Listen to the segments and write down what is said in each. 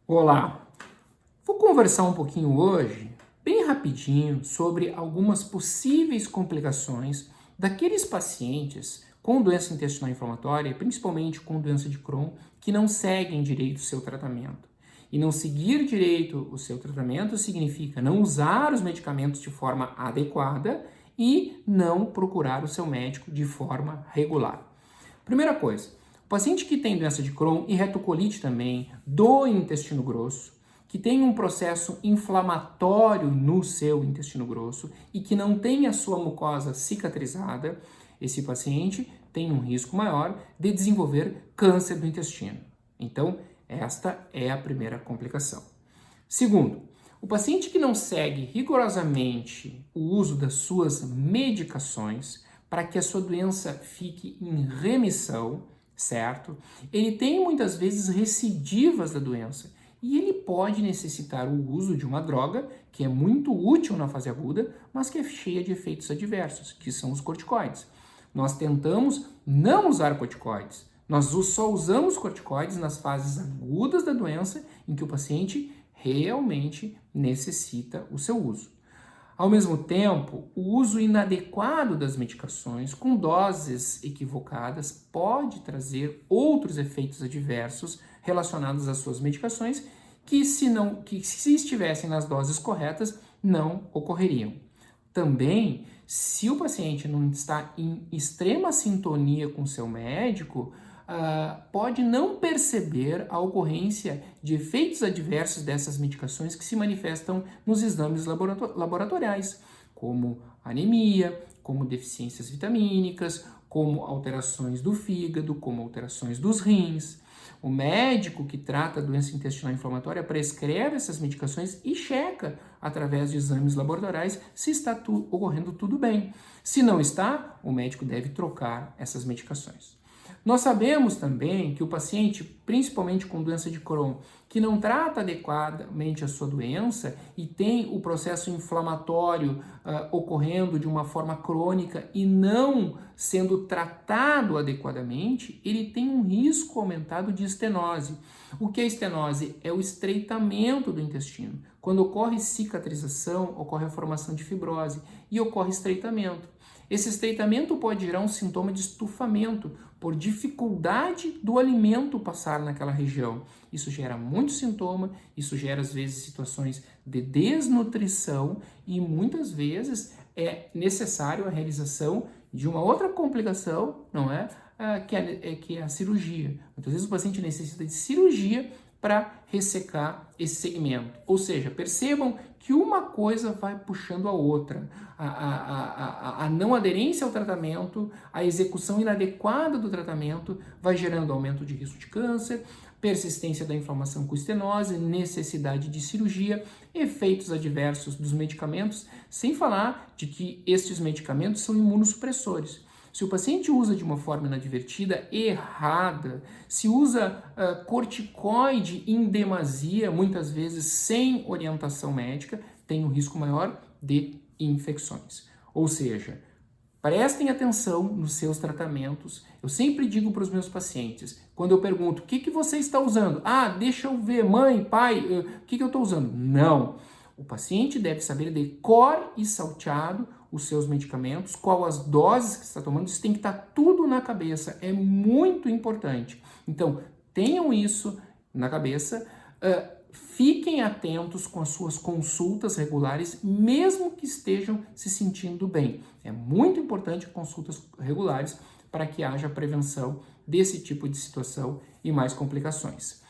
Olá, vou conversar um pouquinho hoje, bem rapidinho, sobre algumas possíveis complicações daqueles pacientes com doença intestinal inflamatória, principalmente com doença de Crohn, que não seguem direito o seu tratamento. E não seguir direito o seu tratamento significa não usar os medicamentos de forma adequada e não procurar o seu médico de forma regular. Primeira coisa, o paciente que tem doença de Crohn e retocolite também do intestino grosso, que tem um processo inflamatório no seu intestino grosso e que não tem a sua mucosa cicatrizada, esse paciente tem um risco maior de desenvolver câncer do intestino. Então, esta é a primeira complicação. Segundo, o paciente que não segue rigorosamente o uso das suas medicações para que a sua doença fique em remissão, certo? Ele tem muitas vezes recidivas da doença e ele pode necessitar o uso de uma droga que é muito útil na fase aguda, mas que é cheia de efeitos adversos, que são os corticoides. Nós tentamos não usar corticoides. Nós só usamos corticoides nas fases agudas da doença em que o paciente realmente necessita o seu uso. Ao mesmo tempo, o uso inadequado das medicações com doses equivocadas pode trazer outros efeitos adversos relacionados às suas medicações que se estivessem nas doses corretas não ocorreriam. Também, se o paciente não está em extrema sintonia com seu médico, pode não perceber a ocorrência de efeitos adversos dessas medicações que se manifestam nos exames laboratoriais, como anemia, como deficiências vitamínicas, como alterações do fígado, como alterações dos rins. O médico que trata a doença intestinal inflamatória prescreve essas medicações e checa, através de exames laboratoriais, se está ocorrendo tudo bem. Se não está, o médico deve trocar essas medicações. Nós sabemos também que o paciente, principalmente com doença de Crohn, que não trata adequadamente a sua doença e tem o processo inflamatório ocorrendo de uma forma crônica e não sendo tratado adequadamente, ele tem um risco aumentado de estenose. O que é estenose? É o estreitamento do intestino. Quando ocorre cicatrização, ocorre a formação de fibrose e ocorre estreitamento. Esse estreitamento pode gerar um sintoma de estufamento por dificuldade do alimento passar naquela região. Isso gera muito sintoma, isso gera às vezes situações de desnutrição e muitas vezes é necessário a realização de uma outra complicação, não é? Que é a cirurgia. Muitas vezes o paciente necessita de cirurgia para ressecar esse segmento. Ou seja, percebam que uma coisa vai puxando a outra. A não aderência ao tratamento, a execução inadequada do tratamento vai gerando aumento de risco de câncer, persistência da inflamação com estenose, necessidade de cirurgia, efeitos adversos dos medicamentos, sem falar de que estes medicamentos são imunossupressores. Se o paciente usa de uma forma inadvertida, errada, se usa corticoide em demasia, muitas vezes sem orientação médica, tem um risco maior de infecções. Ou seja, prestem atenção nos seus tratamentos. Eu sempre digo para os meus pacientes, quando eu pergunto, o que você está usando? Deixa eu ver, mãe, pai, o que eu estou usando? Não. O paciente deve saber de cor e salteado os seus medicamentos, qual as doses que está tomando, isso tem que estar tudo na cabeça, é muito importante. Então, tenham isso na cabeça, fiquem atentos com as suas consultas regulares, mesmo que estejam se sentindo bem. É muito importante consultas regulares para que haja prevenção desse tipo de situação e mais complicações.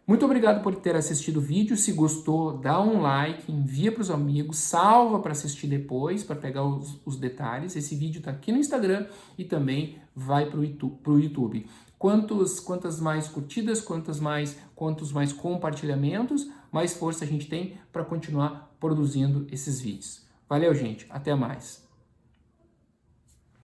Muito obrigado por ter assistido o vídeo. Se gostou, dá um like, envia para os amigos, salva para assistir depois, para pegar os detalhes. Esse vídeo está aqui no Instagram e também vai para o YouTube. Quantas mais curtidas, quantos mais compartilhamentos, mais força a gente tem para continuar produzindo esses vídeos. Valeu, gente. Até mais.